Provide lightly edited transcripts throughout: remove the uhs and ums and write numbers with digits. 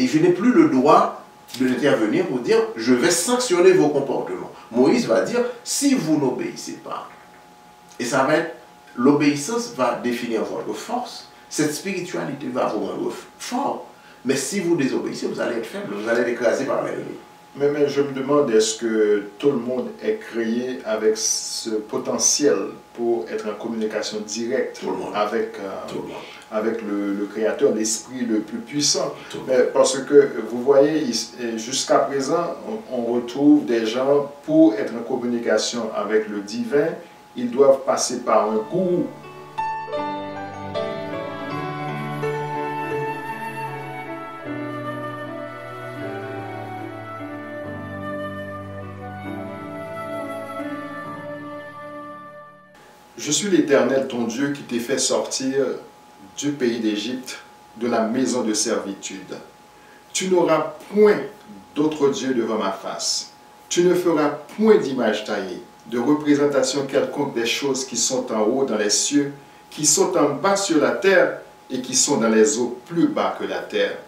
et je n'ai plus le droit d'intervenir pour dire je vais sanctionner vos comportements. Moïse va dire si vous n'obéissez pas, et ça va être l'obéissance va définir votre force, cette spiritualité va vous rendre fort, mais si vous désobéissez, vous allez être faible, vous allez être écrasé par l'ennemi. Mais je me demande, est-ce que tout le monde est créé avec ce potentiel pour être en communication directe avec le Créateur, l'Esprit le plus puissant? Parce que vous voyez, jusqu'à présent, on retrouve des gens, pour être en communication avec le divin, ils doivent passer par un gourou. Je suis l'Éternel, ton Dieu, qui t'ai fait sortir du pays d'Égypte, de la maison de servitude. Tu n'auras point d'autre Dieu devant ma face. Tu ne feras point d'image taillée, de représentation quelconque des choses qui sont en haut dans les cieux, qui sont en bas sur la terre et qui sont dans les eaux plus bas que la terre.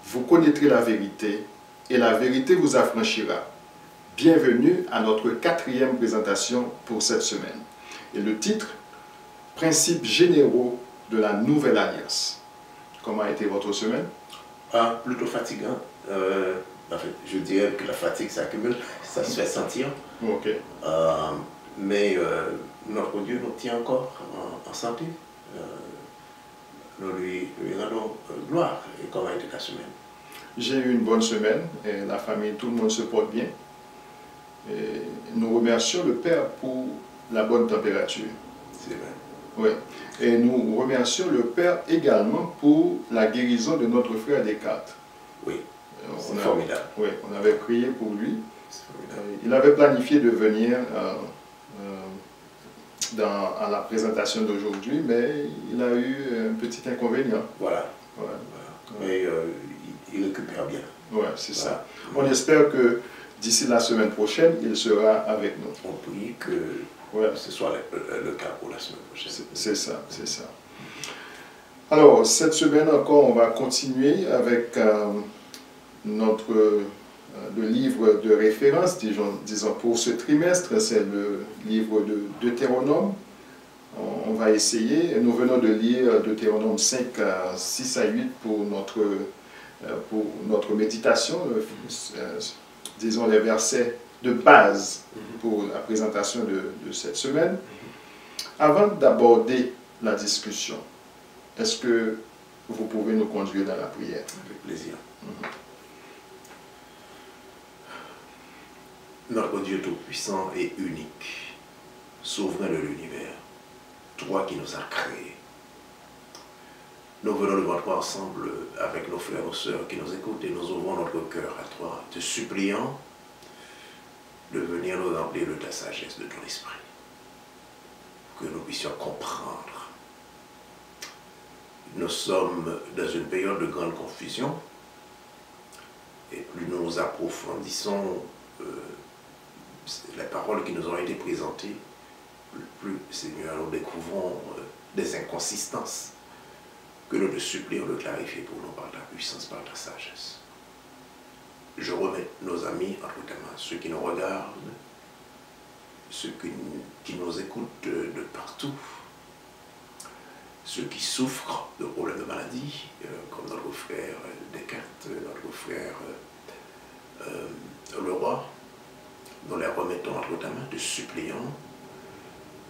Vous connaîtrez la vérité, et la vérité vous affranchira. Bienvenue à notre 4e présentation pour cette semaine. Et le titre, Principes généraux de la Nouvelle Alliance. Comment a été votre semaine? Plutôt fatigant. En fait, je dirais que la fatigue s'accumule, ça se fait sentir. Ok. Mais notre Dieu nous tient encore en santé. Nous lui rendons gloire. Et comment a été ta semaine? J'ai eu une bonne semaine. Et la famille, tout le monde se porte bien. Et nous remercions le Père pour la bonne température. C'est vrai. Oui. Et nous remercions le Père également pour la guérison de notre frère Descartes. Oui. C'est formidable. Oui, on avait prié pour lui. Il avait planifié de venir à la présentation d'aujourd'hui, mais il a eu un petit inconvénient. Voilà. Mais il récupère bien. Oui, c'est ça. On espère que d'ici la semaine prochaine, il sera avec nous. On prie que ce soit le cas pour la semaine prochaine. C'est ça, c'est ça. Alors, cette semaine encore, on va continuer avec le livre de référence, disons pour ce trimestre, c'est le livre de Deutéronome. On va essayer, nous venons de lire Deutéronome 5, 6 à 8 pour notre méditation, disons les versets de base pour la présentation de cette semaine. Avant d'aborder la discussion, est-ce que vous pouvez nous conduire dans la prière? Avec plaisir. Notre Dieu tout-puissant et unique, souverain de l'univers, toi qui nous as créés, nous venons devant toi ensemble avec nos frères et sœurs qui nous écoutent et nous ouvrons notre cœur à toi, te suppliant de venir nous remplir de ta sagesse, de ton esprit, que nous puissions comprendre. Nous sommes dans une période de grande confusion, et plus nous approfondissons les paroles qui nous ont été présentées, plus, Seigneur, nous découvrons des inconsistances que nous te supplions de clarifier pour nous par ta puissance, par ta sagesse. Je remets nos amis entre tes mains, ceux qui nous regardent, ceux qui nous écoutent de partout, ceux qui souffrent de problèmes de maladie, comme notre frère Descartes, notre frère le roi. Nous les remettons entre ta main, te supplions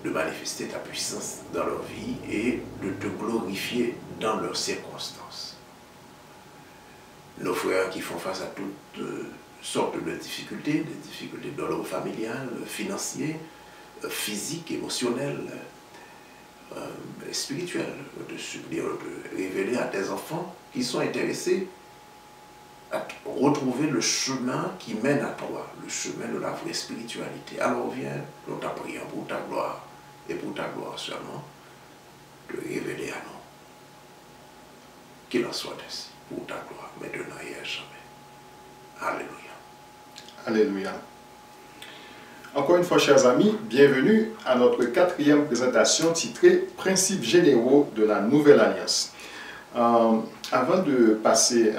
de manifester ta puissance dans leur vie et de te glorifier dans leurs circonstances. Nos frères qui font face à toutes sortes de difficultés, des difficultés dans leur familial, financières, physiques, émotionnelles, spirituelles, de supplier, de révéler à tes enfants qui sont intéressés à retrouver le chemin qui mène à toi, le chemin de la vraie spiritualité. Alors viens, nous t'en prions pour ta gloire et pour ta gloire seulement, de révéler à nous. Qu'il en soit ainsi, pour ta gloire, maintenant et à jamais. Alléluia. Alléluia. Encore une fois, chers amis, bienvenue à notre 4e présentation titrée « Principes généraux de la Nouvelle Alliance ». Avant de passer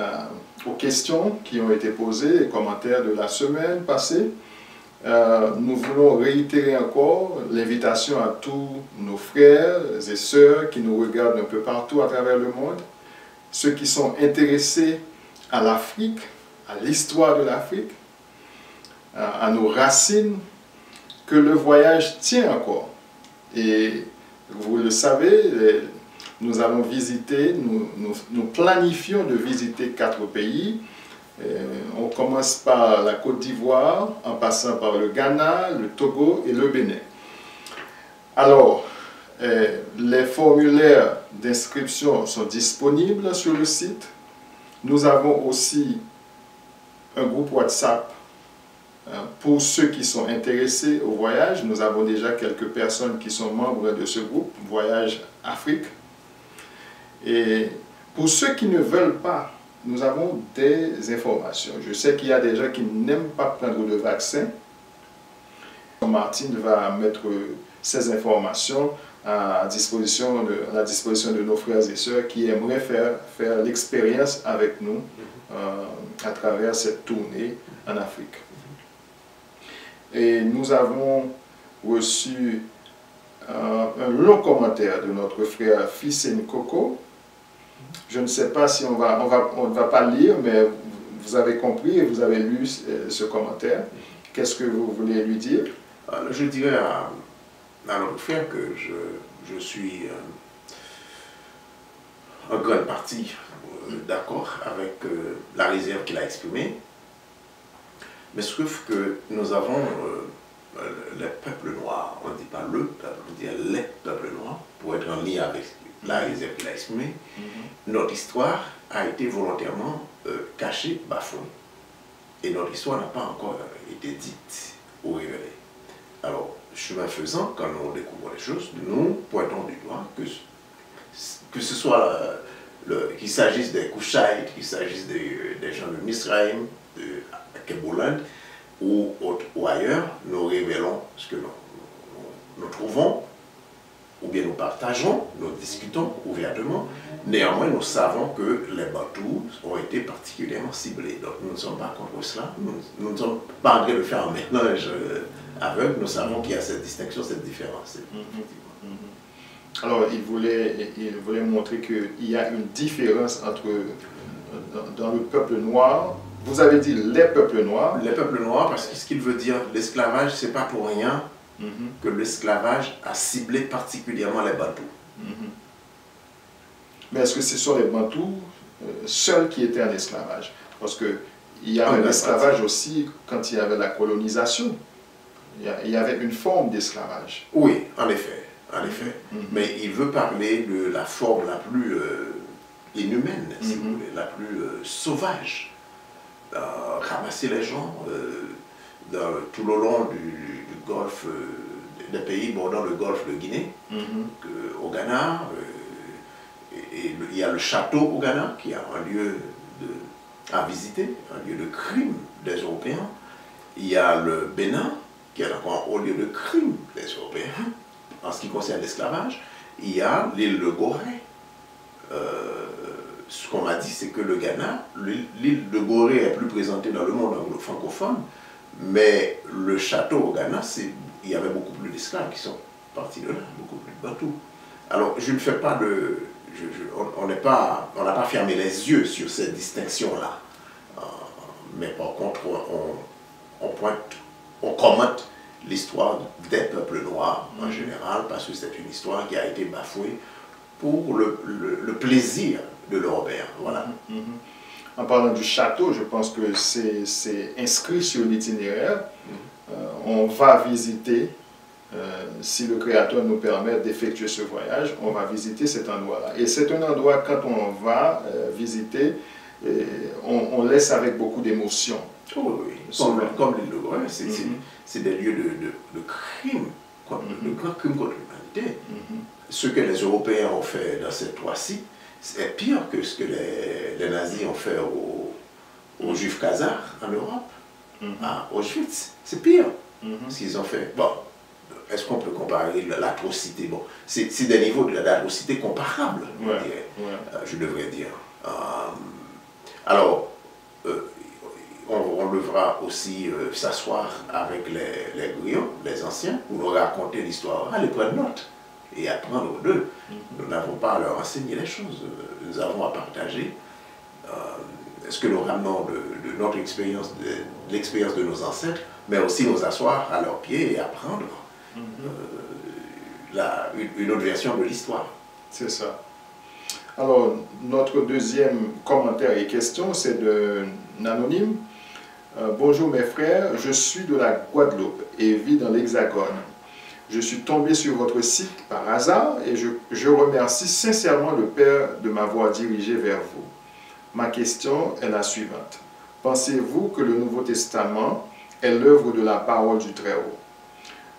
aux questions qui ont été posées, les commentaires de la semaine passée, nous voulons réitérer encore l'invitation à tous nos frères et sœurs qui nous regardent un peu partout à travers le monde, ceux qui sont intéressés à l'Afrique, à l'histoire de l'Afrique, à nos racines, que le voyage tient encore. Et vous le savez, nous allons visiter, nous planifions de visiter 4 pays. On commence par la Côte d'Ivoire, en passant par le Ghana, le Togo et le Bénin. Alors, les formulaires d'inscription sont disponibles sur le site. Nous avons aussi un groupe WhatsApp pour ceux qui sont intéressés au voyage. Nous avons déjà quelques personnes qui sont membres de ce groupe, Voyage Afrique. Et pour ceux qui ne veulent pas, nous avons des informations. Je sais qu'il y a des gens qui n'aiment pas prendre le vaccin. Martine va mettre ces informations à la disposition de nos frères et sœurs qui aimeraient faire l'expérience avec nous à travers cette tournée en Afrique. Et nous avons reçu un long commentaire de notre frère Fissé Coco. Je ne sais pas si on ne va pas lire, mais vous avez compris et vous avez lu ce commentaire. Qu'est-ce que vous voulez lui dire? Je dirais à notre frère que je suis en grande partie d'accord avec la réserve qu'il a exprimée. Mais je trouve que nous avons les peuples noirs, on ne dit pas le peuple, on dit les peuples noirs, pour être en lien avec la réserve qu'il a exprimée. Notre histoire a été volontairement cachée, bafouée. Et notre histoire n'a pas encore été dite ou révélée. Alors, chemin faisant, quand nous découvrons les choses, nous pointons du doigt que ce soit qu'il s'agisse des Couchaïtes, qu'il s'agisse des gens de Misraïm, de Keboland ou ailleurs, nous révélons ce que nous trouvons, ou bien nous partageons, nous discutons ouvertement. Néanmoins, nous savons que les Bantous ont été particulièrement ciblés. Donc nous ne sommes pas contre cela. Nous ne sommes pas en train de faire un mélange aveugle. Nous savons qu'il y a cette distinction, cette différence. Alors, il voulait montrer qu'il y a une différence dans le peuple noir. Vous avez dit les peuples noirs. Les peuples noirs, parce que ce qu'il veut dire, l'esclavage, c'est pas pour rien que l'esclavage a ciblé particulièrement les Bantous. Mais est-ce que ce sont les Bantous seuls qui étaient en esclavage? Parce qu'il y avait l'esclavage aussi quand il y avait la colonisation. Il y avait une forme d'esclavage. Oui, en effet. Mais il veut parler de la forme la plus inhumaine, si vous voulez, la plus sauvage. Ramasser les gens tout le long du golfe, des pays bordant le golfe de Guinée, au Ghana. Et il y a le château au Ghana qui a un lieu à visiter, un lieu de crime des Européens. Il y a le Bénin qui est encore un haut lieu de crime des Européens en ce qui concerne l'esclavage. Il y a l'île de Gorée. Ce qu'on m'a dit, c'est que le Ghana, l'île de Gorée est plus présentée dans le monde francophone, mais le château au Ghana, il y avait beaucoup plus d'esclaves qui sont partis de là, beaucoup plus de Bantous. Alors, je ne fais pas de... on n'a pas fermé les yeux sur cette distinction-là. Mais par contre, on commente l'histoire des peuples noirs en général, parce que c'est une histoire qui a été bafouée pour le plaisir de l'Européen. Voilà. En parlant du château, je pense que c'est inscrit sur l'itinéraire. On va visiter, si le Créateur nous permet d'effectuer ce voyage, on va visiter cet endroit-là. Et c'est un endroit, quand on va visiter, on laisse avec beaucoup d'émotion. Oui, comme l'île de Gorée, c'est des lieux de crime, de grands crimes contre l'humanité. Ce que les Européens ont fait dans ces 3 sites, c'est pire que ce que les nazis ont fait aux Juifs khazars en Europe, à Auschwitz. C'est pire ce qu'ils ont fait. Bon, est-ce qu'on peut comparer l'atrocité? Bon, c'est des niveaux d'atrocité comparables, je devrais dire. Alors, on devra aussi s'asseoir avec les griots, les anciens, pour nous raconter l'histoire, aller prendre note et apprendre d'eux. Nous n'avons pas à leur enseigner les choses, nous avons à partager ce que nous ramenons de notre expérience, de l'expérience de nos ancêtres, mais aussi nous asseoir à leurs pieds et apprendre une autre version de l'histoire. C'est ça. Alors, notre deuxième commentaire et question, c'est d'un anonyme. Bonjour mes frères, je suis de la Guadeloupe et vis dans l'Hexagone. Je suis tombé sur votre site par hasard et je remercie sincèrement le Père de m'avoir dirigé vers vous. Ma question est la suivante. Pensez-vous que le Nouveau Testament est l'œuvre de la parole du Très-Haut?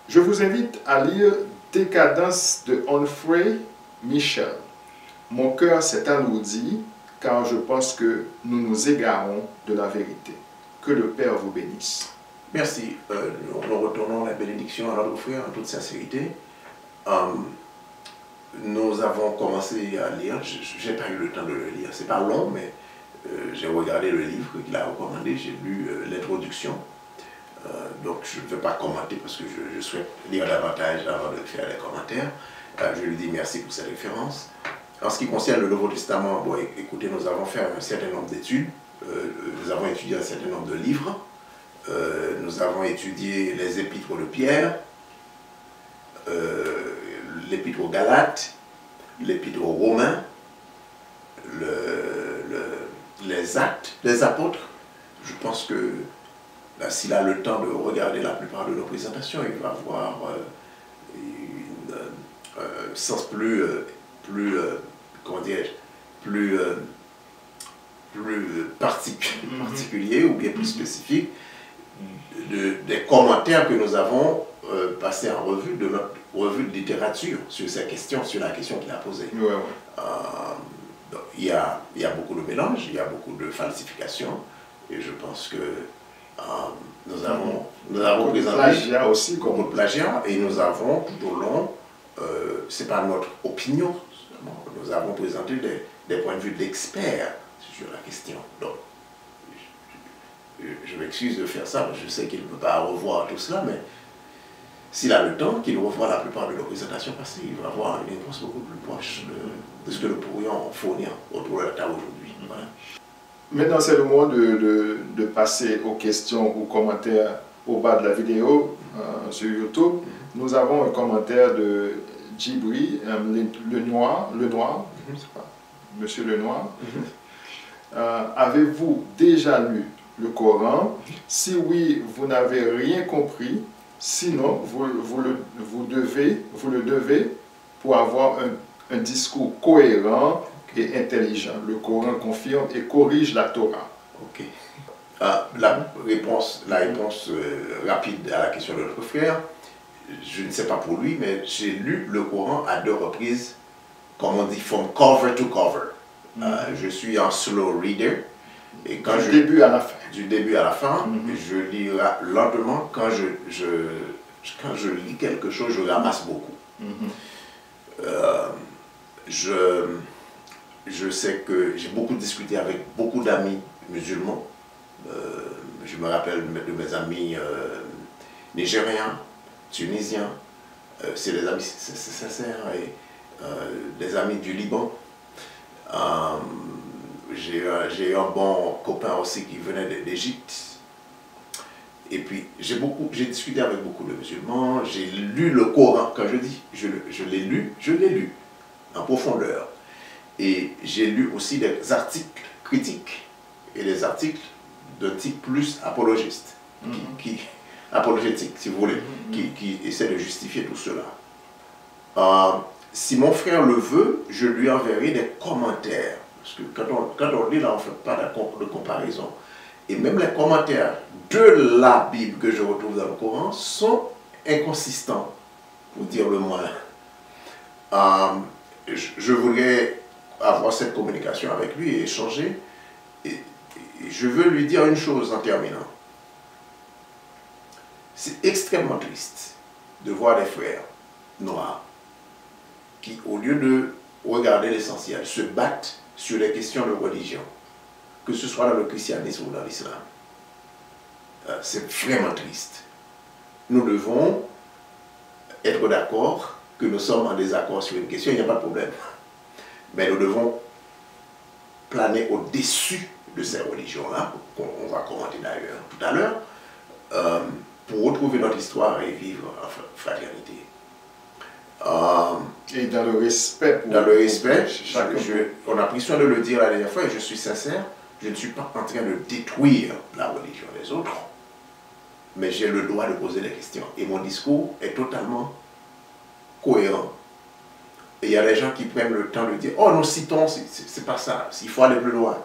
Je vous invite à lire Décadence de Onfray Michel. Mon cœur s'est alourdi car je pense que nous nous égarons de la vérité. Que le Père vous bénisse. Merci. Nous retournons la bénédiction à notre frère en toute sincérité. Nous avons commencé à lire, je n'ai pas eu le temps de le lire, c'est pas long, mais j'ai regardé le livre qu'il a recommandé, j'ai lu l'introduction. Donc je ne vais pas commenter parce que je souhaite lire davantage avant de faire les commentaires. Je lui dis merci pour cette référence. En ce qui concerne le Nouveau Testament, bon, écoutez, nous avons fait un certain nombre d'études, nous avons étudié un certain nombre de livres, nous avons étudié les épîtres de Pierre, l'épître aux Galates, l'épître aux Romains, les actes des apôtres. Je pense que s'il a le temps de regarder la plupart de nos présentations, il va avoir un sens comment dirais-je, plus particulier ou bien plus spécifique des commentaires que nous avons passés en revue de notre revue de littérature sur ces questions, sur la question qu'il a posée. Donc, il y a beaucoup de mélanges, il y a beaucoup de falsifications, et je pense que nous avons présenté aussi beaucoup de plagiat, et nous avons tout au long, c'est pas notre opinion, nous avons présenté des points de vue d'experts sur la question. Donc, je m'excuse de faire ça, je sais qu'il ne peut pas revoir tout cela, mais s'il a le temps, qu'il revoit la plupart de nos présentations passées, il va avoir une réponse beaucoup plus proche de ce que nous pourrions fournir autour de la table aujourd'hui. Voilà. Maintenant, c'est le moment de passer aux questions ou commentaires au bas de la vidéo sur YouTube. Nous avons un commentaire de Djibri, Lenoir, Monsieur Lenoir. Avez-vous déjà lu le Coran? Si oui, vous n'avez rien compris. Sinon, vous le devez pour avoir un discours cohérent et intelligent. Le Coran confirme et corrige la Torah. Ok. La réponse rapide à la question de notre frère, je ne sais pas pour lui, mais j'ai lu le Coran à 2 reprises, comme on dit, from cover to cover. Je suis un slow reader. Et quand du début à la fin. Du début à la fin, je lis lentement. Quand je lis quelque chose, je ramasse beaucoup. Je sais que j'ai beaucoup discuté avec beaucoup d'amis musulmans. Je me rappelle de mes amis nigériens, tunisiens. C'est des amis sincères et des amis du Liban. J'ai un bon copain aussi qui venait d'Égypte. Et puis, j'ai discuté avec beaucoup de musulmans, j'ai lu le Coran, quand je dis je l'ai lu en profondeur. Et j'ai lu aussi des articles critiques et des articles de type plus apologiste, apologétique, si vous voulez, qui essaie de justifier tout cela. Si mon frère le veut, je lui enverrai des commentaires. Parce que quand on lit là, on ne fait pas de comparaison. Et même les commentaires de la Bible que je retrouve dans le Coran sont inconsistants, pour dire le moins. Je voudrais avoir cette communication avec lui et échanger. Et je veux lui dire une chose en terminant. C'est extrêmement triste de voir des frères noirs qui, au lieu de regarder l'essentiel, se battent sur les questions de religion, que ce soit dans le christianisme ou dans l'islam. C'est vraiment triste. Nous devons être d'accord que nous sommes en désaccord sur une question, il n'y a pas de problème. Mais nous devons planer au-dessus de ces religions-là, qu'on va commenter d'ailleurs tout à l'heure, pour retrouver notre histoire et vivre en fraternité. Et dans le respect. Dans le respect, on a pris soin de le dire la dernière fois et je suis sincère, je ne suis pas en train de détruire la religion des autres, mais j'ai le droit de poser des questions. Et mon discours est totalement cohérent. Et il y a des gens qui prennent le temps de dire « Oh, nous citons, c'est pas ça, il faut aller plus loin. »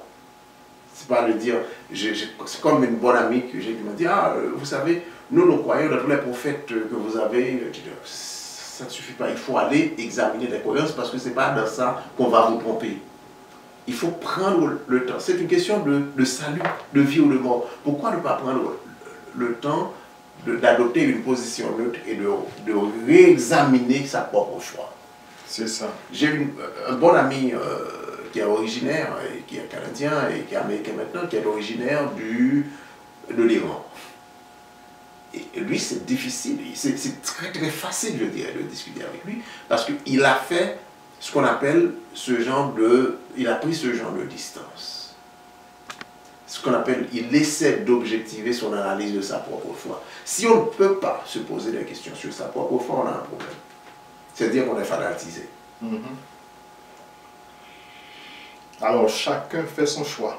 C'est pas de dire, c'est comme une bonne amie que j'ai qui m'a dit « Ah, vous savez, nous croyons dans tous les prophètes que vous avez. » Ça ne suffit pas, il faut aller examiner les cohérences parce que ce n'est pas dans ça qu'on va vous tromper. Il faut prendre le temps. C'est une question de salut, de vie ou de mort. Pourquoi ne pas prendre le temps d'adopter une position neutre et de réexaminer sa propre foi? C'est ça. J'ai un bon ami qui est originaire, qui est canadien et qui est américain maintenant, qui est originaire de l'Iran. Et lui, c'est difficile, c'est très très facile, je dirais, de discuter avec lui, parce qu'il a fait ce qu'on appelle il a pris ce genre de distance. Ce qu'on appelle, il essaie d'objectiver son analyse de sa propre foi. Si on ne peut pas se poser des questions sur sa propre foi, on a un problème. C'est-à-dire qu'on est fanatisé. Alors, chacun fait son choix.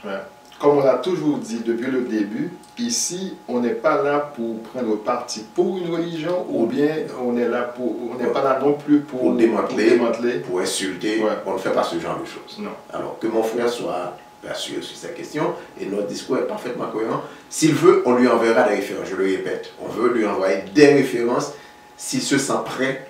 Ouais. Comme on l'a toujours dit depuis le début, ici, on n'est pas là pour prendre parti pour une religion, ou bien on n'est pas là non plus pour démanteler, pour insulter. Ouais. On ne fait pas ce genre de choses. Non. Alors, que mon frère soit rassuré sur cette question, et notre discours est parfaitement cohérent. S'il veut, on lui enverra des références. Je le répète, on veut lui envoyer des références s'il se sent prêt,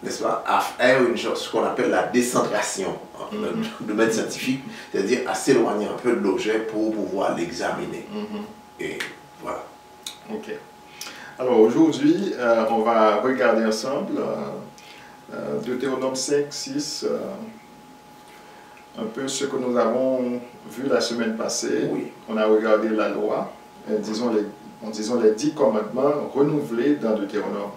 n'est-ce pas, à faire ce qu'on appelle la décentration dans le domaine scientifique, c'est-à-dire à s'éloigner un peu de l'objet pour pouvoir l'examiner. Et voilà. Ok. Alors aujourd'hui, on va regarder ensemble Deutéronome 5, 6, un peu ce que nous avons vu la semaine passée. Oui. On a regardé la loi, disons les 10 commandements renouvelés dans Deutéronome.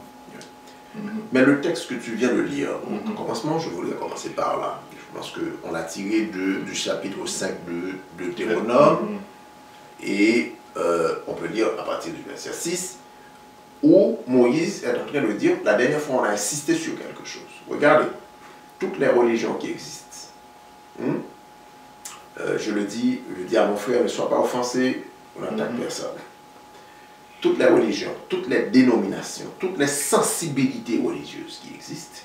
Mais le texte que tu viens de lire, au commencement, je voulais commencer par là. Je pense qu'on l'a tiré du chapitre 5 de Deutéronome, et on peut lire à partir du verset 6, où Moïse est en train de dire, la dernière fois on a insisté sur quelque chose. Regardez, toutes les religions qui existent, je le dis à mon frère, ne sois pas offensé, on n'attaque personne. Toutes les religions, toutes les dénominations, toutes les sensibilités religieuses qui existent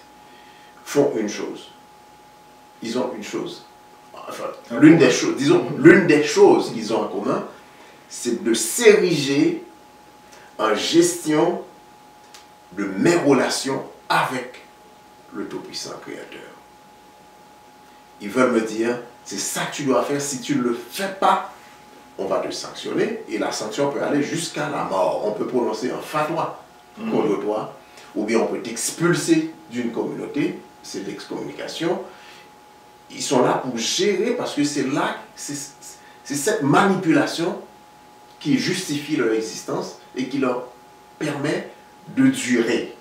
font une chose. Ils ont une chose. Enfin, l'une des choses, disons, l'une des choses qu'ils ont en commun, c'est de s'ériger en gestion de mes relations avec le Tout-Puissant Créateur. Ils veulent me dire, c'est ça que tu dois faire, si tu ne le fais pas, on va te sanctionner, et la sanction peut aller jusqu'à la mort. On peut prononcer un fatwa contre toi, ou bien on peut t'expulser d'une communauté, c'est l'excommunication. Ils sont là pour gérer, parce que c'est là, c'est cette manipulation qui justifie leur existence et qui leur permet de durer.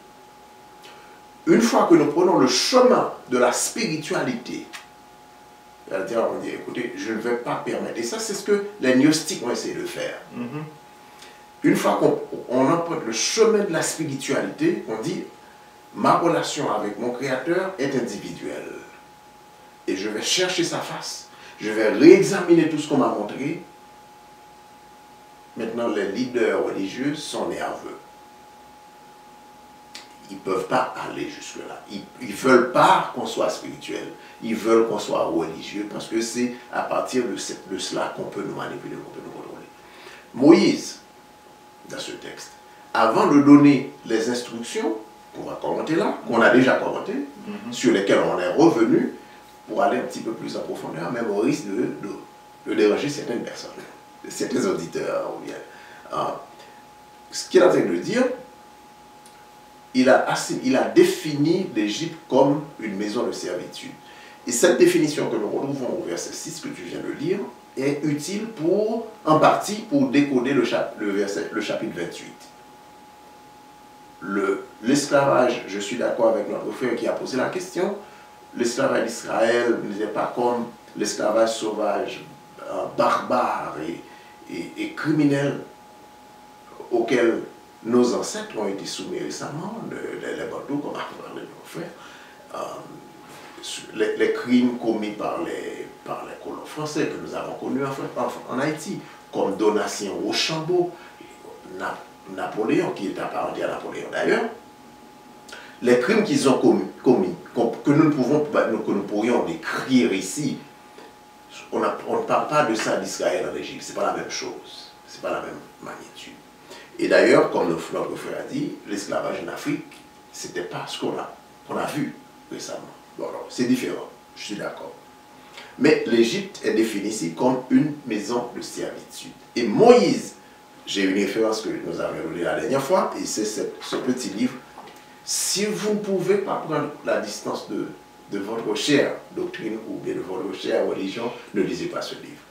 Une fois que nous prenons le chemin de la spiritualité, c'est-à-dire, on dit, écoutez, je ne vais pas permettre. Et ça, c'est ce que les gnostiques ont essayé de faire. Une fois qu'on emprunte le chemin de la spiritualité, on dit, ma relation avec mon Créateur est individuelle. Et je vais chercher sa face. Je vais réexaminer tout ce qu'on m'a montré. Maintenant, les leaders religieux sont nerveux. Ils ne peuvent pas aller jusque-là. Ils ne veulent pas qu'on soit spirituel. Ils veulent qu'on soit religieux parce que c'est à partir de cela qu'on peut nous manipuler, qu'on peut nous contrôler. Moïse, dans ce texte, avant de donner les instructions qu'on va commenter là, qu'on a déjà commentées, sur lesquelles on est revenu, pour aller un petit peu plus en profondeur, même au risque de déranger certaines personnes, certains auditeurs. Ou bien, ce qu'il est en train de dire, il a défini l'Égypte comme une maison de servitude. Et cette définition que nous retrouvons au verset 6 que tu viens de lire est utile en partie pour décoder le chapitre 28. L'esclavage, je suis d'accord avec notre frère qui a posé la question, l'esclavage d'Israël n'était pas comme l'esclavage sauvage, barbare et criminel auquel nos ancêtres ont été soumis récemment, les Bandous, comme a parlé nos frères, les crimes commis par les colons français que nous avons connus en Haïti, comme Donatien Rochambeau, Napoléon, qui est apparenté à Napoléon d'ailleurs, les crimes qu'ils ont commis, que nous pourrions décrire ici, on ne parle pas de ça d'Israël en Égypte, ce n'est pas la même chose, ce n'est pas la même magnitude. Et d'ailleurs, comme notre frère a dit, l'esclavage en Afrique, ce n'était pas ce qu'on a vu récemment. Bon, c'est différent, je suis d'accord. Mais l'Égypte est définie ici comme une maison de servitude. Et Moïse, j'ai une référence que nous avions donnée la dernière fois, et c'est ce petit livre. Si vous ne pouvez pas prendre la distance de votre chère doctrine ou bien de votre chère religion, ne lisez pas ce livre.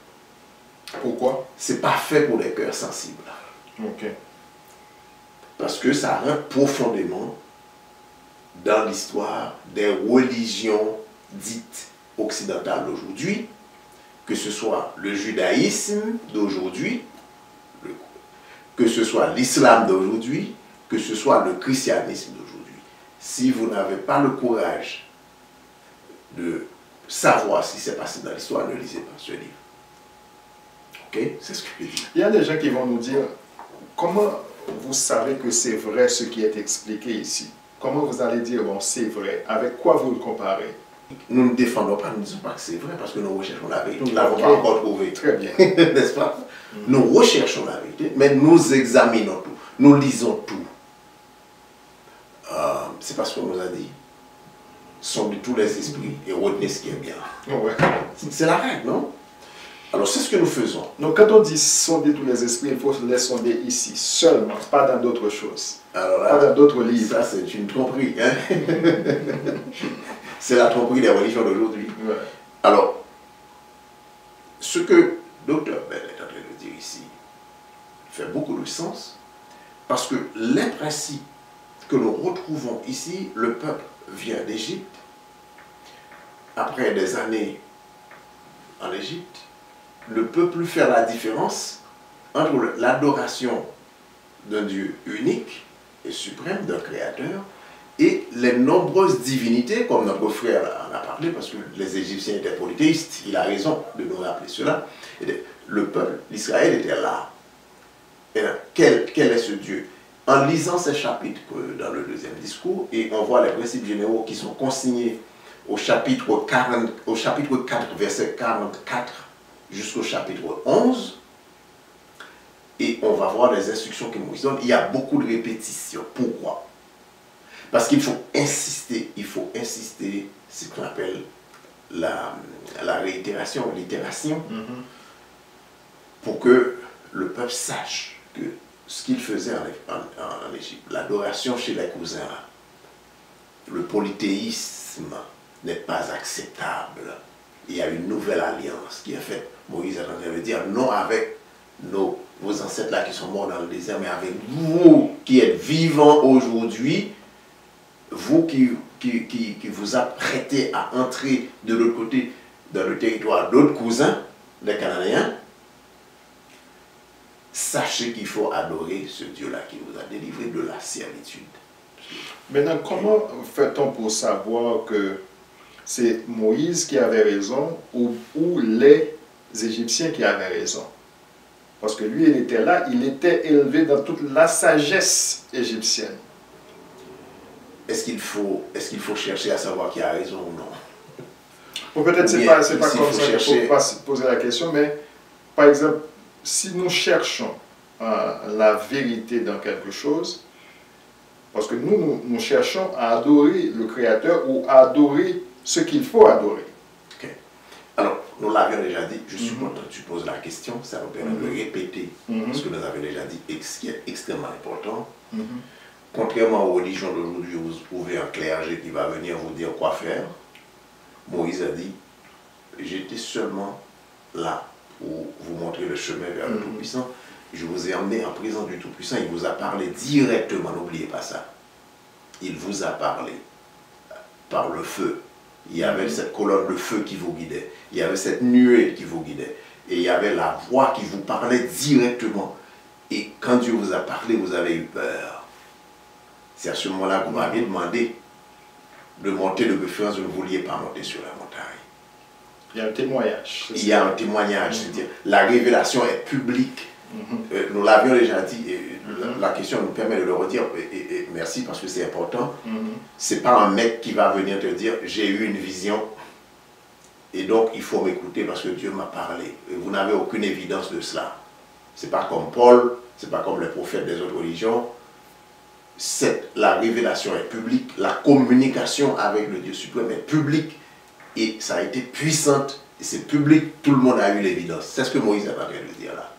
Pourquoi? C'est pas fait pour les cœurs sensibles. Ok. Parce que ça rentre profondément dans l'histoire des religions dites occidentales d'aujourd'hui, que ce soit le judaïsme d'aujourd'hui, que ce soit l'islam d'aujourd'hui, que ce soit le christianisme d'aujourd'hui. Si vous n'avez pas le courage de savoir ce qui s'est passé dans l'histoire, ne lisez pas ce livre. Ok? C'est ce que je dis. Il y a des gens qui vont nous dire, comment vous savez que c'est vrai ce qui est expliqué ici? Comment vous allez dire, bon, c'est vrai? Avec quoi vous le comparez? Nous ne défendons pas, nous ne disons pas que c'est vrai, parce que nous recherchons la vérité. Nous ne l'avons pas encore trouvé. Très bien. N'est-ce pas? Nous recherchons la vérité, mais nous examinons tout. Nous lisons tout. C'est parce qu'on nous a dit, sondez tous les esprits et retenez ce qui est bien. Ouais. C'est la règle, non? Alors c'est ce que nous faisons. Donc quand on dit sonder tous les esprits, il faut les sonder ici seulement, pas dans d'autres choses. Alors là, pas dans d'autres livres. Ça c'est une tromperie. Hein? C'est la tromperie des religions d'aujourd'hui. Ouais. Alors, ce que Dr. Bell est en train de dire ici fait beaucoup de sens, parce que les principes que nous retrouvons ici, le peuple vient d'Égypte, après des années en Égypte, ne peut plus faire la différence entre l'adoration d'un Dieu unique et suprême, d'un créateur, et les nombreuses divinités, comme notre frère en a parlé, parce que les Égyptiens étaient polythéistes, il a raison de nous rappeler cela. Et le peuple d'Israël était là. Et là, quel est ce Dieu? En lisant ces chapitres dans le deuxième discours, et on voit les principes généraux qui sont consignés au chapitre 4, verset 44, jusqu'au chapitre 11, et on va voir les instructions que Moïse donne. Il y a beaucoup de répétitions. Pourquoi? Parce qu'il faut insister, c'est ce qu'on appelle la réitération, l'itération, pour que le peuple sache que ce qu'il faisait en Égypte, l'adoration chez les cousins, le polythéisme n'est pas acceptable. Il y a une nouvelle alliance qui est faite. Moïse est en train de dire non avec vos ancêtres là qui sont morts dans le désert, mais avec vous qui êtes vivants aujourd'hui, vous qui vous apprêtez à entrer de l'autre côté dans le territoire d'autres cousins, les Cananéens, sachez qu'il faut adorer ce Dieu-là qui vous a délivré de la servitude. Maintenant, comment fait-on pour savoir que c'est Moïse qui avait raison ou les Égyptiens qui avaient raison? Parce que lui, il était là, il était élevé dans toute la sagesse égyptienne. Est-ce qu'il faut chercher à savoir qui a raison ou non? Ou peut-être c'est pas comme ça qu'il faut pas se poser la question, mais par exemple, si nous cherchons la vérité dans quelque chose, parce que nous cherchons à adorer le Créateur ou à adorer ce qu'il faut adorer. Okay. Alors, nous l'avions déjà dit, je suis content que tu poses la question, ça nous permet de répéter ce que nous avions déjà dit, ce qui est extrêmement important. contrairement aux religions d'aujourd'hui où vous trouvez un clergé qui va venir vous dire quoi faire, Moïse a dit, j'étais seulement là pour vous montrer le chemin vers le Tout-Puissant. Je vous ai emmené en présence du Tout-Puissant. Il vous a parlé directement, n'oubliez pas ça. Il vous a parlé par le feu. Il y avait cette colonne de feu qui vous guidait. Il y avait cette nuée qui vous guidait. Et il y avait la voix qui vous parlait directement. Et quand Dieu vous a parlé, vous avez eu peur. C'est à ce moment-là que vous m'aviez demandé de monter de préférence, vous ne vouliez pas monter sur la montagne. Il y a un témoignage. Il y a un témoignage, c'est-à-dire la révélation est publique. Nous l'avions déjà dit, et la question nous permet de le redire, et merci parce que c'est important. C'est pas un mec qui va venir te dire j'ai eu une vision et donc il faut m'écouter parce que Dieu m'a parlé. Et vous n'avez aucune évidence de cela. C'est pas comme Paul, c'est pas comme les prophètes des autres religions. La révélation est publique, la communication avec le Dieu suprême est publique et ça a été puissante et c'est public, tout le monde a eu l'évidence. C'est ce que Moïse est en train de dire là.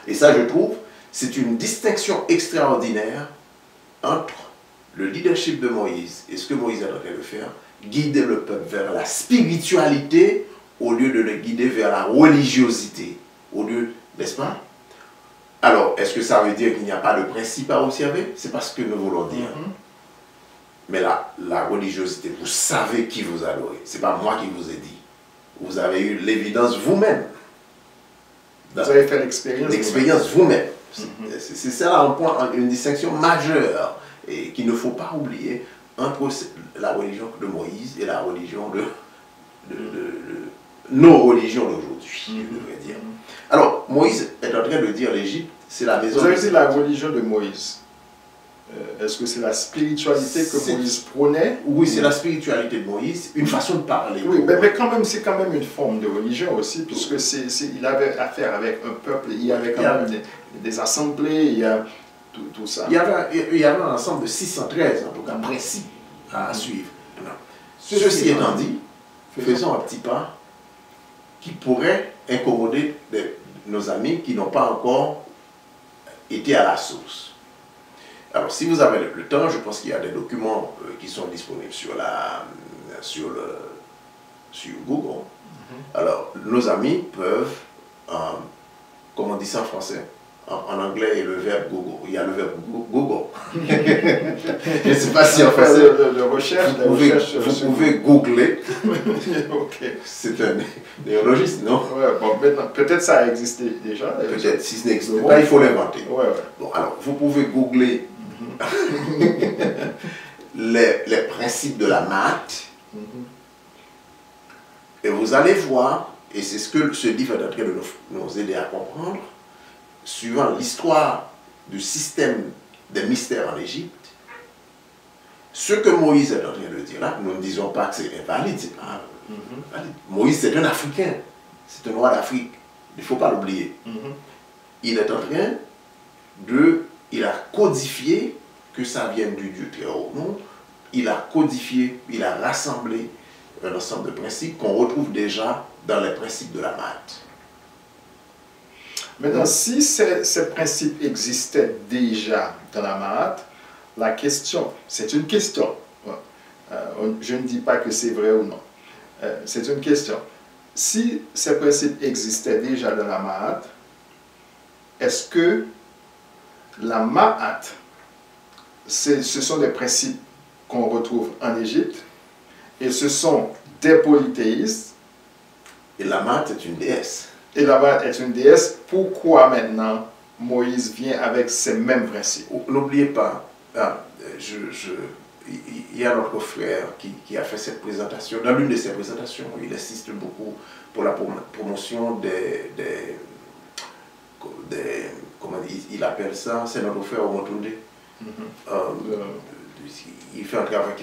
Et ça, je trouve, c'est une distinction extraordinaire entre le leadership de Moïse et ce que Moïse est en train de faire, guider le peuple vers la spiritualité au lieu de le guider vers la religiosité. Au lieu, n'est-ce pas? Alors, est-ce que ça veut dire qu'il n'y a pas de principe à observer? C'est pas ce que nous voulons dire. Mais la religiosité, vous savez qui vous adorez. Ce n'est pas moi qui vous ai dit. Vous avez eu l'évidence vous-même. Vous avez fait l'expérience. L'expérience vous-même. C'est ça un point, une distinction majeure et qu'il ne faut pas oublier entre la religion de Moïse et la religion de nos religions d'aujourd'hui, je devrais dire. Alors, Moïse est en train de dire l'Égypte, c'est la maison. Vous avez dit la religion de Moïse. Est-ce que c'est la spiritualité que Moïse prônait? Oui, c'est la spiritualité de Moïse, une façon de parler. Oui, mais quand même, c'est quand même une forme de religion aussi, puisque il avait affaire avec un peuple, il y avait quand même des assemblées, il y a tout ça. Il y avait un ensemble de 613, en tout cas, principes à suivre. Ceci étant dit, faisons un petit pas qui pourrait incommoder nos amis qui n'ont pas encore été à la source. Alors, si vous avez le temps, je pense qu'il y a des documents qui sont disponibles sur Google. Alors, nos amis peuvent, comment on dit ça en français? En anglais, il y a le verbe Google. Il y a le verbe Google. Je ne sais pas si en français. Vous pouvez googler. C'est un néologiste, non? Ouais, bon, peut-être ça a existé déjà. Peut-être, si ce n'existe pas, il faut l'inventer. Bon, alors, vous pouvez googler les principes de la maths et vous allez voir, et c'est ce que ce livre est en train de nous aider à comprendre, suivant l'histoire du système des mystères en Égypte, ce que Moïse est en train de dire là, nous ne disons pas que c'est invalide, c'est pas invalide. Moïse c'est un Africain, c'est un roi d'Afrique, il ne faut pas l'oublier. Il est en train il a codifié que ça vienne du Dieu très haut, non? Il a codifié, il a rassemblé un ensemble de principes qu'on retrouve déjà dans les principes de la maths. Maintenant, si ces principes existaient déjà dans la maths, la question, c'est une question. Je ne dis pas que c'est vrai ou non. C'est une question. Si ces principes existaient déjà dans la maths, est-ce que la maths, ce sont des principes qu'on retrouve en Égypte et ce sont des polythéistes? Et la maths est une déesse. Et la maths est une déesse. Pourquoi maintenant Moïse vient avec ces mêmes principes? N'oubliez pas, il y a notre frère qui a fait cette présentation. Dans l'une de ses présentations, il insiste beaucoup pour la promotion comment il appelle ça, c'est notre frère Omotunde. Il fait un travail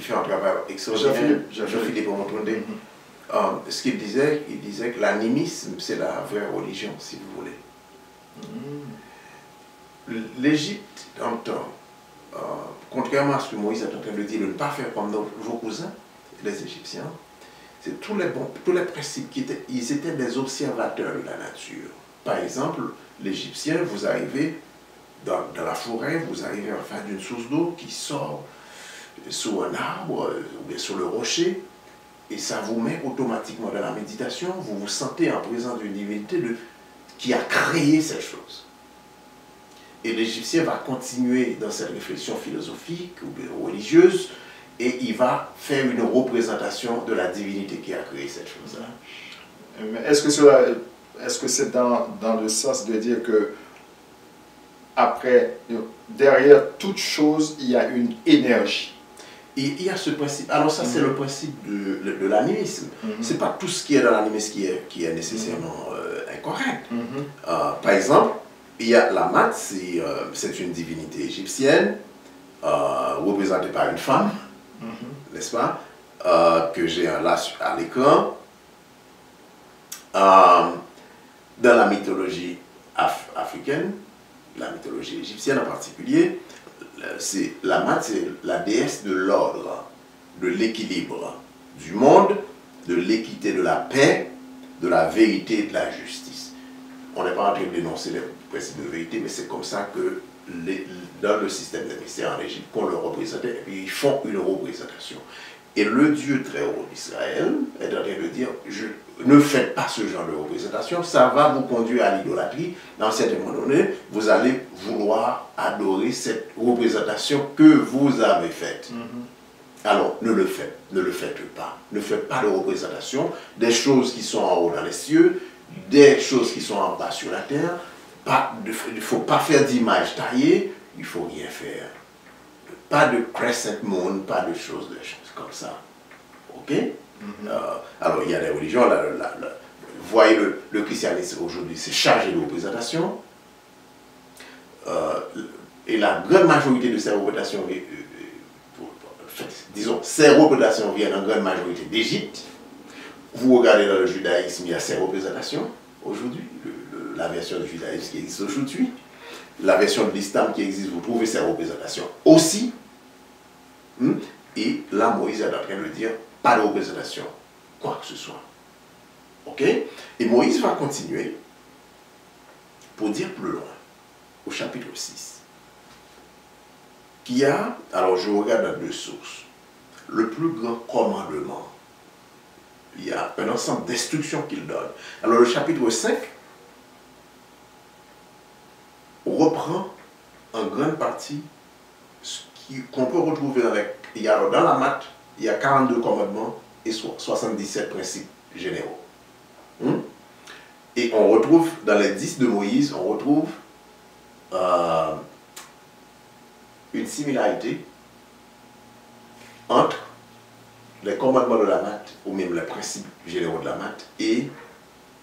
extraordinaire. Jean-Philippe Omotunde. Ce qu'il disait, il disait que l'animisme, c'est la vraie religion, si vous voulez. L'Égypte entend, contrairement à ce que Moïse est en train de dire, de ne pas faire comme vos cousins, les Égyptiens, c'est tous les principes ils étaient des observateurs de la nature. Par exemple, l'Égyptien, vous arrivez dans la forêt, vous arrivez en face d'une source d'eau qui sort sous un arbre ou bien sur le rocher, et ça vous met automatiquement dans la méditation, vous vous sentez en présence d'une divinité qui a créé cette chose. Et l'Égyptien va continuer dans cette réflexion philosophique ou religieuse, et il va faire une représentation de la divinité qui a créé cette chose-là. Est-ce que c'est dans le sens de dire que après, derrière toute chose, il y a une énergie? Il y a ce principe. Alors ça, c'est le principe de l'animisme. C'est pas tout ce qui est dans l'animisme qui est nécessairement incorrect. Par exemple, il y a la Mat, c'est une divinité égyptienne représentée par une femme, n'est-ce pas, que j'ai là à l'écran. Dans la mythologie africaine, la mythologie égyptienne en particulier, la Mat, c'est la déesse de l'ordre, de l'équilibre du monde, de l'équité, de la paix, de la vérité et de la justice. On n'est pas en train de dénoncer les principes de vérité, mais c'est comme ça que dans le système des mystères en Égypte, qu'on le représentait, et puis ils font une représentation. Et le Dieu très haut d'Israël est en train de dire, ne faites pas ce genre de représentation, ça va vous conduire à l'idolâtrie. Dans un certain moment donné, vous allez vouloir adorer cette représentation que vous avez faite. Alors, ne le faites pas. Ne faites pas de représentation des choses qui sont en haut dans les cieux, des choses qui sont en bas sur la terre. Il ne faut pas faire d'image taillée, il ne faut rien faire. Pas de crescent moon, pas de choses comme ça. Ok? Alors, il y a des religions, vous voyez, le christianisme aujourd'hui, c'est chargé de représentation. Et la grande majorité de ces représentations, disons, ces représentations viennent en grande majorité d'Égypte. Vous regardez dans le judaïsme, il y a ces représentations aujourd'hui, la version du judaïsme qui existe aujourd'hui. La version de l'islam qui existe, vous trouvez ces représentations aussi. Et là, Moïse est en train de dire, pas de représentation, quoi que ce soit. Ok? Et Moïse va continuer pour dire plus loin, au chapitre 6, qu'il y a, alors je regarde dans deux sources, le plus grand commandement. Il y a un ensemble d'instructions qu'il donne. Alors le chapitre 5 reprend en grande partie ce qu'on peut retrouver dans la Mat, il y a 42 commandements et 77 principes généraux. Et on retrouve, dans les 10 de Moïse, on retrouve une similarité entre les commandements de la Mat, ou même les principes généraux de la Mat, et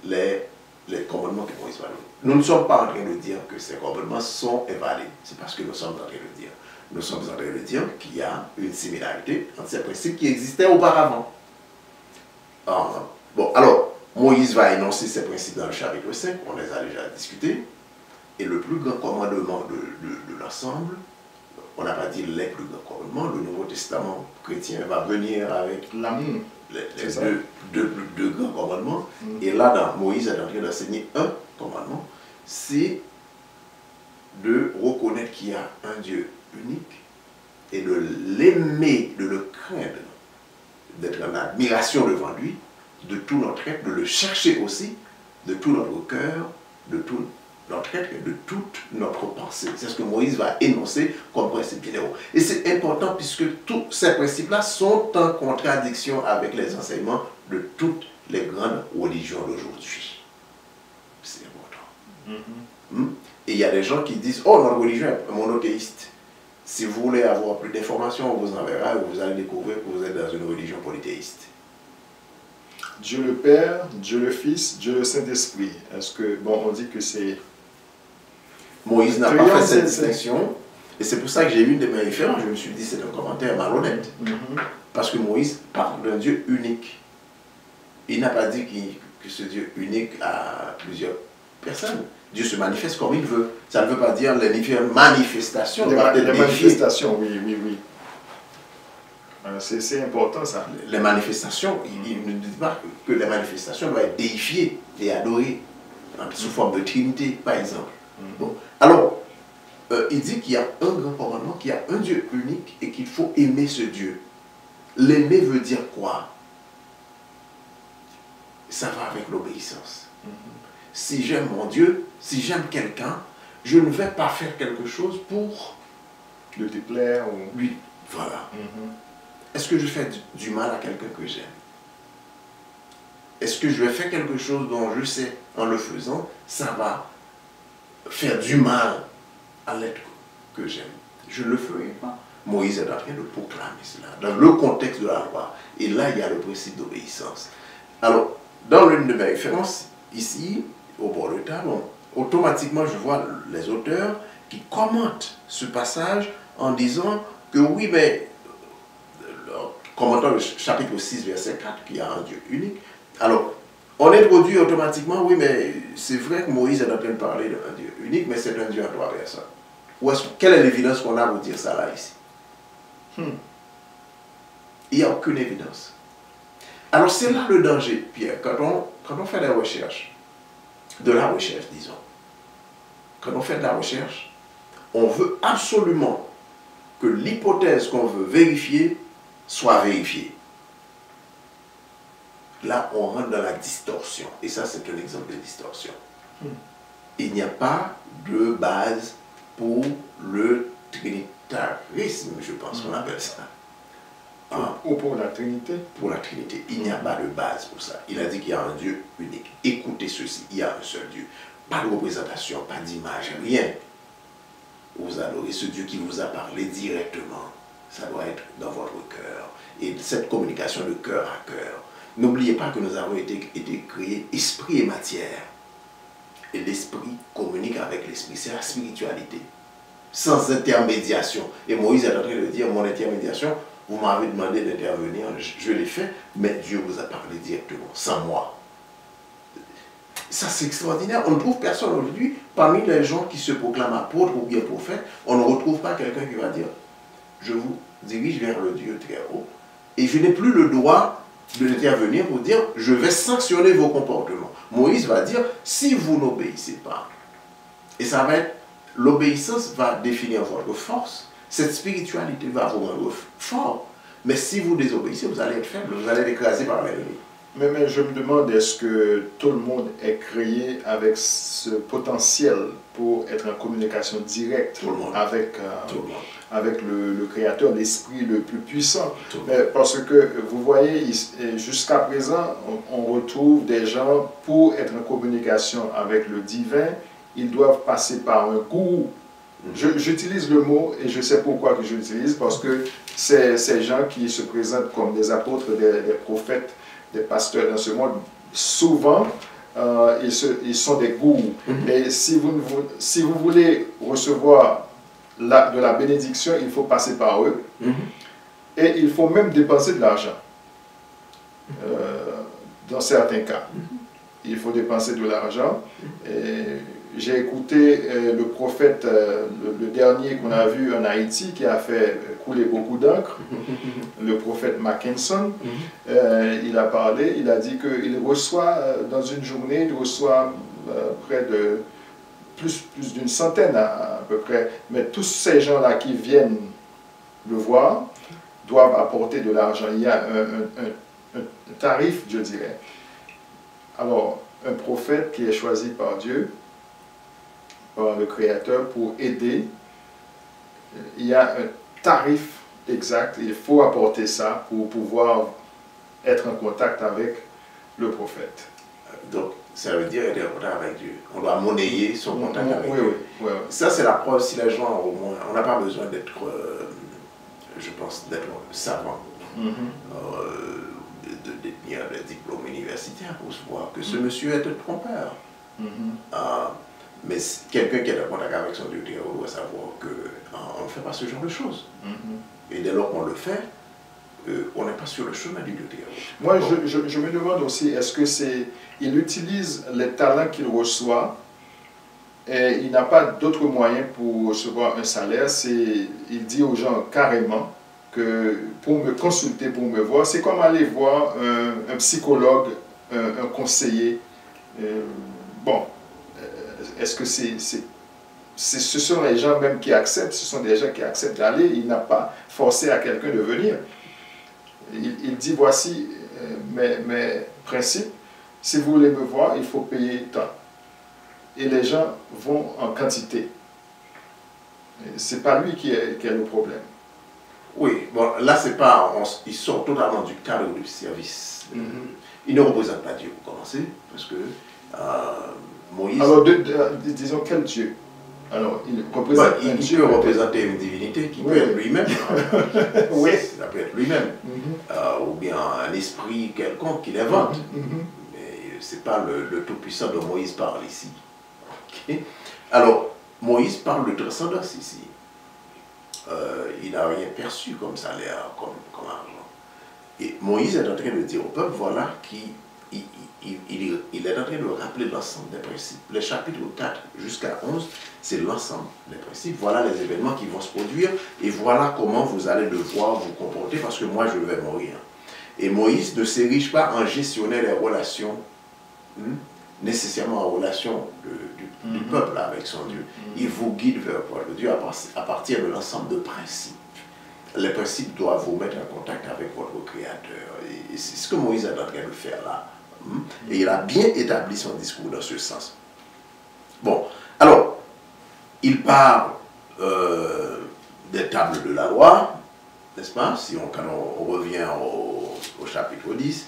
les commandements que Moïse va donner. Nous ne sommes pas en train de dire que ces commandements sont invalides. C'est pas ce que nous sommes en train de dire. Nous sommes en train de dire qu'il y a une similarité entre ces principes qui existaient auparavant. Bon, alors, Moïse va énoncer ces principes dans le chapitre 5, on les a déjà discutés, et le plus grand commandement de l'ensemble, on n'a pas dit les plus grands commandements, le Nouveau Testament chrétien va venir avec l'amour, les deux grands commandements, et là, Moïse est en train d'enseigner un commandement, c'est de reconnaître qu'il y a un Dieu unique et de l'aimer, de le craindre, d'être en admiration devant lui, de tout notre être, de le chercher aussi, de tout notre cœur, de tout notre être et de toute notre pensée. C'est ce que Moïse va énoncer comme principe généraux. Et c'est important puisque tous ces principes-là sont en contradiction avec les enseignements de toutes les grandes religions d'aujourd'hui. C'est important. Et il y a des gens qui disent, oh, notre religion est monothéiste. Si vous voulez avoir plus d'informations, on vous enverra et vous allez découvrir que vous êtes dans une religion polythéiste. Dieu le Père, Dieu le Fils, Dieu le Saint-Esprit. Est-ce que, bon, on dit que c'est... Moïse n'a pas fait cette distinction. Et c'est pour ça que j'ai eu une de mes références. Je me suis dit, c'est un commentaire malhonnête. Parce que Moïse parle d'un Dieu unique. Il n'a pas dit que ce Dieu unique a plusieurs personnes. Dieu se manifeste comme il veut. Ça ne veut pas dire les différentes manifestations. Les manifestations, oui. C'est important ça. Les manifestations, il ne dit pas que les manifestations doivent être déifiées et adorées sous forme de Trinité, par exemple. Bon. Alors, il dit qu'il y a un grand commandement, qu'il y a un Dieu unique et qu'il faut aimer ce Dieu. L'aimer veut dire quoi? Ça va avec l'obéissance. Si j'aime mon Dieu, si j'aime quelqu'un, je ne vais pas faire quelque chose pour Le déplaire ou... lui. Voilà. Est-ce que je fais du mal à quelqu'un que j'aime? Est-ce que je vais faire quelque chose dont je sais, en le faisant, ça va faire du mal à l'être que j'aime? Je ne le ferai pas. Moïse est en train de proclamer cela, dans le contexte de la loi. Et là, il y a le principe d'obéissance. Alors, dans l'une de mes références, ici, au bord de table, automatiquement, je vois les auteurs qui commentent ce passage en disant que oui, mais, commentant le chapitre 6, verset 4, qu'il y a un Dieu unique. Alors, on introduit automatiquement, oui, mais c'est vrai que Moïse est en train de parler d'un Dieu unique, mais c'est un Dieu en trois personnes. Quelle est l'évidence qu'on a pour dire ça là, ici? Il n'y a aucune évidence. Alors, c'est là le danger, Pierre, quand on fait des recherches, de la recherche, disons. Quand on fait de la recherche, on veut absolument que l'hypothèse qu'on veut vérifier soit vérifiée. Là, on rentre dans la distorsion. Et ça, c'est un exemple de distorsion. Il n'y a pas de base pour le trinitarisme, je pense qu'on appelle ça. Ou pour la Trinité. Pour la Trinité. Il n'y a pas de base pour ça. Il a dit qu'il y a un Dieu unique. Écoutez ceci, il y a un seul Dieu. Pas de représentation, pas d'image, rien. Vous adorez ce Dieu qui vous a parlé directement. Ça doit être dans votre cœur. Et cette communication de cœur à cœur. N'oubliez pas que nous avons été créés esprit et matière. Et l'esprit communique avec l'esprit. C'est la spiritualité. Sans intermédiation. Et Moïse est en train de dire, mon intermédiation, vous m'avez demandé d'intervenir, je l'ai fait, mais Dieu vous a parlé directement, sans moi. Ça, c'est extraordinaire. On ne trouve personne aujourd'hui, parmi les gens qui se proclament apôtres ou bien prophètes, on ne retrouve pas quelqu'un qui va dire, je vous dirige vers le Dieu très haut, et je n'ai plus le droit de l'intervenir pour dire, je vais sanctionner vos comportements. Moïse va dire, si vous n'obéissez pas, et ça va être, l'obéissance va définir votre force, cette spiritualité va vous rendre fort, mais si vous désobéissez, vous allez être faible, vous allez être écrasé par l'ennemi. Mais je me demande, est-ce que tout le monde est créé avec ce potentiel pour être en communication directe avec le Créateur, l'Esprit le plus puissant? Parce que vous voyez, jusqu'à présent, on retrouve des gens, pour être en communication avec le divin, ils doivent passer par un gourou. J'utilise le mot et je sais pourquoi que je l'utilise, parce que ces gens qui se présentent comme des apôtres, des prophètes, des pasteurs dans ce monde, souvent, ils sont des gourous. Et si vous voulez recevoir de la bénédiction, il faut passer par eux. Et il faut même dépenser de l'argent. Dans certains cas. Il faut dépenser de l'argent. J'ai écouté le prophète, le dernier qu'on a vu en Haïti, qui a fait couler beaucoup d'encre, le prophète Mackinson. Il a parlé, il a dit qu'il reçoit, dans une journée, il reçoit près de plus d'une centaine à peu près. Mais tous ces gens-là qui viennent le voir doivent apporter de l'argent. Il y a un tarif, je dirais. Alors, un prophète qui est choisi par Dieu, par le Créateur, pour aider, il y a un tarif exact, il faut apporter ça pour pouvoir être en contact avec le prophète. Donc, ça veut dire être en contact avec Dieu. On doit monnayer son contact avec Dieu. Oui. Ça, c'est la preuve, si les gens, au moins, on n'a pas besoin d'être, je pense, d'être savant, de détenir des diplômes universitaires pour se voir que ce monsieur est un trompeur. Mais quelqu'un qui est en contact avec son Dieu doit savoir qu'on ne fait pas ce genre de choses. Et dès lors qu'on le fait, on n'est pas sur le chemin du Dieu. Moi, je me demande aussi, est-ce que il utilise les talents qu'il reçoit et il n'a pas d'autre moyen pour recevoir un salaire? Il dit aux gens carrément que pour me consulter, pour me voir, c'est comme aller voir un psychologue, un conseiller. Bon. Est-ce que c'est ce sont les gens même qui acceptent, ce sont des gens qui acceptent d'aller. Il n'a pas forcé à quelqu'un de venir. Il dit, voici mes principes. Si vous voulez me voir, il faut payer tant. Et les gens vont en quantité. C'est pas lui qui est le problème. Oui, bon, là, c'est pas. Il sort totalement du cadre du service. Il ne représente pas Dieu, pour commencer, parce que Moïse. Alors, disons, quel Dieu? Alors, il représente un Dieu. Peut représenter une divinité qui peut être lui-même. Oui. Ça peut être lui-même. Ou bien un esprit quelconque qu'il invente. Mais ce n'est pas le Tout-Puissant dont Moïse parle ici. Okay. Alors, Moïse parle de transcendance ici. Il n'a rien perçu comme salaire, comme argent. Et Moïse est en train de dire au peuple, voilà, il est en train de rappeler l'ensemble des principes. Les chapitres 4 jusqu'à 11, c'est l'ensemble des principes. Voilà les événements qui vont se produire et voilà comment vous allez devoir vous comporter parce que moi je vais mourir. Et Moïse ne s'érige pas en gestionnaire des relations, nécessairement en relation du peuple avec son Dieu. Il vous guide vers le Dieu à partir de l'ensemble de principes. Les principes doivent vous mettre en contact avec votre Créateur. Et c'est ce que Moïse est en train de faire là. Et il a bien établi son discours dans ce sens. Bon, alors, il parle des tables de la loi, n'est-ce pas? Si quand on revient au chapitre 10,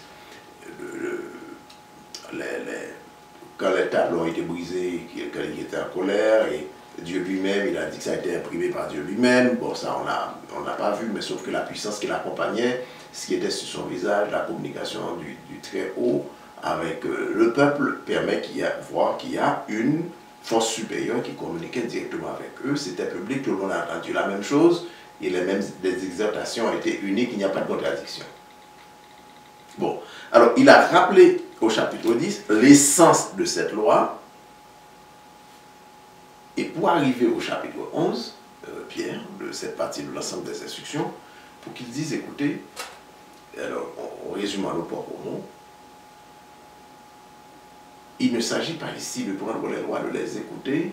quand les tables ont été brisées, quand il était en colère, et Dieu lui-même, il a dit que ça a été imprimé par Dieu lui-même. Bon, ça, on n'a pas vu, mais sauf que la puissance qui l'accompagnait, ce qui était sur son visage, la communication du Très-Haut avec le peuple, permet voir qu'il y a une force supérieure qui communiquait directement avec eux. C'était public, tout le monde a entendu la même chose, et les exhortations ont été uniques, il n'y a pas de contradiction. Bon, alors il a rappelé au chapitre 10 l'essence de cette loi. Et pour arriver au chapitre 11, Pierre, de cette partie de l'ensemble des instructions, pour qu'il dise, écoutez, alors on résume en nos propres mots, il ne s'agit pas ici de prendre les lois, de les écouter,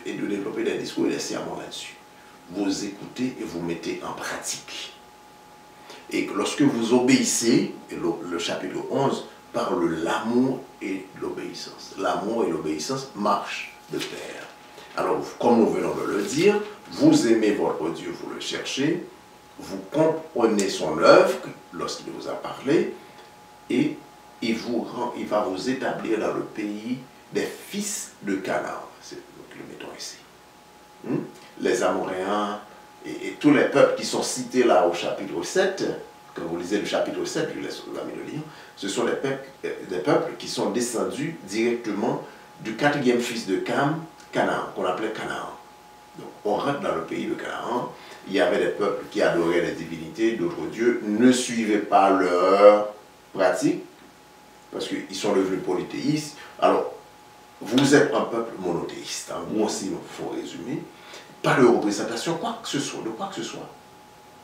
et de développer des discours et des sermons là-dessus. Vous écoutez et vous mettez en pratique. Et lorsque vous obéissez, et le chapitre 11 parle de l'amour et l'obéissance. L'amour et l'obéissance marchent de pair. Alors, comme nous venons de le dire, vous aimez votre Dieu, vous le cherchez, vous comprenez son œuvre lorsqu'il vous a parlé, et il va vous établir dans le pays des fils de Canaan. Nous le mettons ici. Les Amoréens et tous les peuples qui sont cités là au chapitre 7, quand vous lisez le chapitre 7, je laisse l'ami le lire, ce sont des peuples qui sont descendus directement du quatrième fils de Canaan, qu'on appelait Canaan. Donc on rentre dans le pays de Canaan, il y avait des peuples qui adoraient les divinités, d'autres dieux, ne suivaient pas leur pratique, parce qu'ils sont devenus polythéistes. Alors, vous êtes un peuple monothéiste, en gros, s'il faut résumer. Pas de représentation, quoi que ce soit, de quoi que ce soit.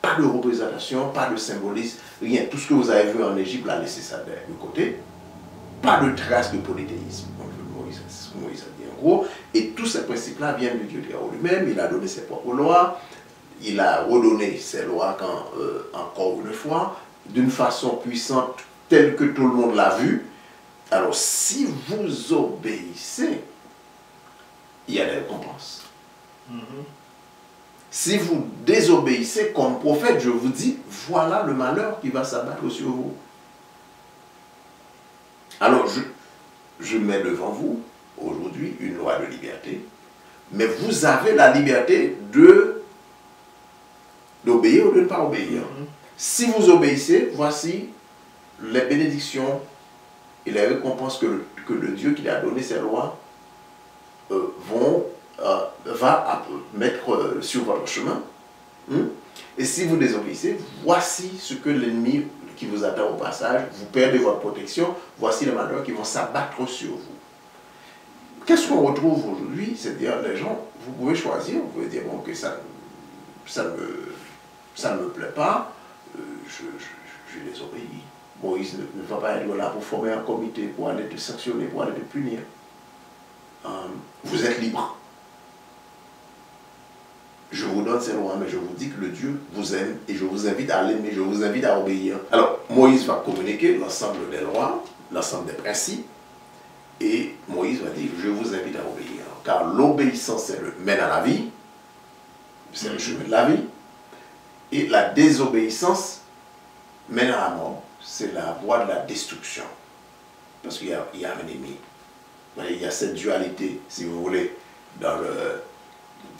Pas de représentation, pas de symbolisme, rien. Tout ce que vous avez vu en Égypte, l'a laissé ça de côté. Pas de trace de polythéisme. C'est ce que Moïse a dit en gros. Et tous ces principes-là viennent de Dieu lui-même. Il a donné ses propres lois. Il a redonné ses lois encore une fois, d'une façon puissante, telle que tout le monde l'a vu. Alors, si vous obéissez, il y a des récompenses. Si vous désobéissez comme prophète, je vous dis, voilà le malheur qui va s'abattre sur vous. Alors, je mets devant vous, aujourd'hui, une loi de liberté, mais vous avez la liberté d'obéir ou de ne pas obéir. Si vous obéissez, voici les bénédictions et les récompenses que le Dieu qui a donné ces lois va mettre sur votre chemin. Et si vous désobéissez, voici ce que l'ennemi qui vous attend au passage, vous perdez votre protection, voici les malheurs qui vont s'abattre sur vous. Qu'est-ce qu'on retrouve aujourd'hui? C'est-à-dire, les gens, vous pouvez choisir, vous pouvez dire, bon, que ça ne me plaît pas, je désobéis. Moïse ne va pas être là pour former un comité, pour aller te sanctionner, pour aller te punir. Vous êtes libre. je vous donne ces lois, mais je vous dis que le Dieu vous aime et je vous invite à l'aimer, je vous invite à obéir. Alors, Moïse va communiquer l'ensemble des lois, l'ensemble des principes, et Moïse va dire, je vous invite à obéir. Car l'obéissance mène à la vie, c'est le chemin de la vie, et la désobéissance mène à la mort, c'est la voie de la destruction. Parce qu'il y a un ennemi. Il y a cette dualité, si vous voulez,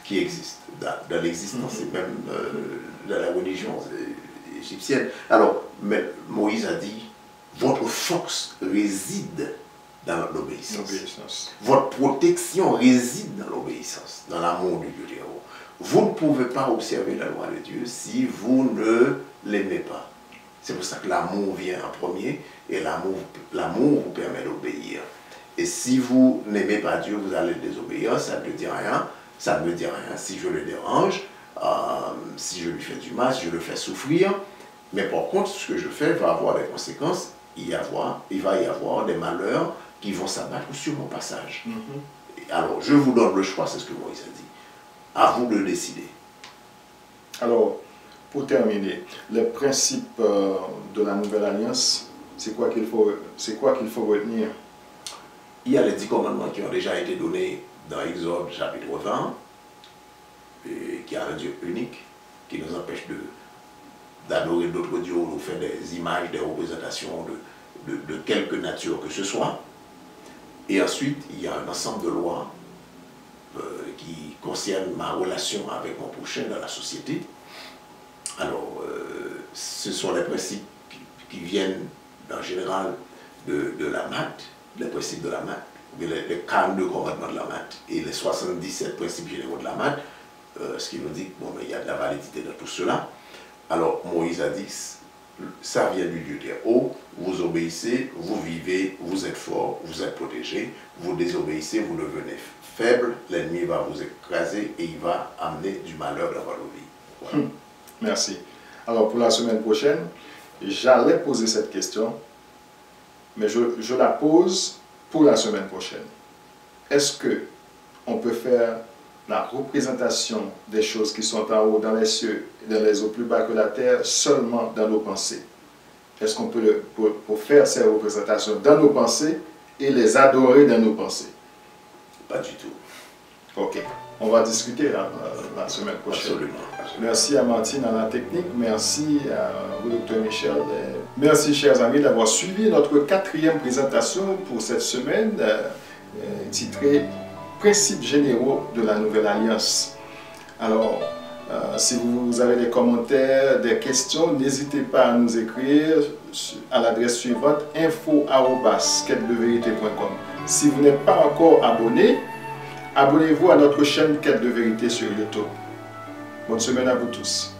qui existe dans l'existence et même dans la religion égyptienne. Alors, mais Moïse a dit, votre force réside dans l'obéissance. Votre protection réside dans l'obéissance, dans l'amour du Dieu des héros. Vous ne pouvez pas observer la loi de Dieu si vous ne l'aimez pas. C'est pour ça que l'amour vient en premier et l'amour vous permet d'obéir. Et si vous n'aimez pas Dieu, vous allez le désobéir, ça ne me dit rien. Ça ne me dit rien si je le dérange, si je lui fais du mal, si je le fais souffrir. Mais par contre, ce que je fais va avoir des conséquences. Il va y avoir des malheurs qui vont s'abattre sur mon passage. Alors, je vous donne le choix, c'est ce que Moïse a dit. À vous de décider. Alors, pour terminer, les principes de la Nouvelle Alliance, c'est quoi qu'il faut retenir? Il y a les 10 commandements qui ont déjà été donnés dans Exode chapitre 20, et qui a un Dieu unique, qui nous empêche d'adorer d'autres dieux ou de faire des images, des représentations de quelque nature que ce soit. Et ensuite, il y a un ensemble de lois qui concernent ma relation avec mon prochain dans la société. Alors, ce sont les principes qui viennent en général de la maths, les principes de la maths, les 42 commandements de la maths et les 77 principes généraux de la maths, ce qui nous dit qu'il y a de la validité dans tout cela. Alors, Moïse a dit, ça vient du Dieu des hauts, vous obéissez, vous vivez, vous êtes fort, vous êtes protégé, vous désobéissez, vous devenez faible, l'ennemi va vous écraser et il va amener du malheur dans votre vie. Voilà. Merci. Alors, pour la semaine prochaine, j'allais poser cette question, mais je la pose pour la semaine prochaine. Est-ce qu'on peut faire la représentation des choses qui sont en haut dans les cieux et dans les eaux plus bas que la terre seulement dans nos pensées? Est-ce qu'on peut pour faire ces représentations dans nos pensées et les adorer dans nos pensées? Pas du tout. Ok. On va discuter la semaine prochaine. Absolument. Merci à Martine à la technique, merci à vous, Dr Michel. Merci, chers amis, d'avoir suivi notre 4e présentation pour cette semaine, titrée « Principes généraux de la Nouvelle Alliance ». Alors, si vous avez des commentaires, des questions, n'hésitez pas à nous écrire à l'adresse suivante info@quêtedeverité.com. Si vous n'êtes pas encore abonné, abonnez-vous à notre chaîne Quête de Vérité sur YouTube. Bonne semaine à vous tous.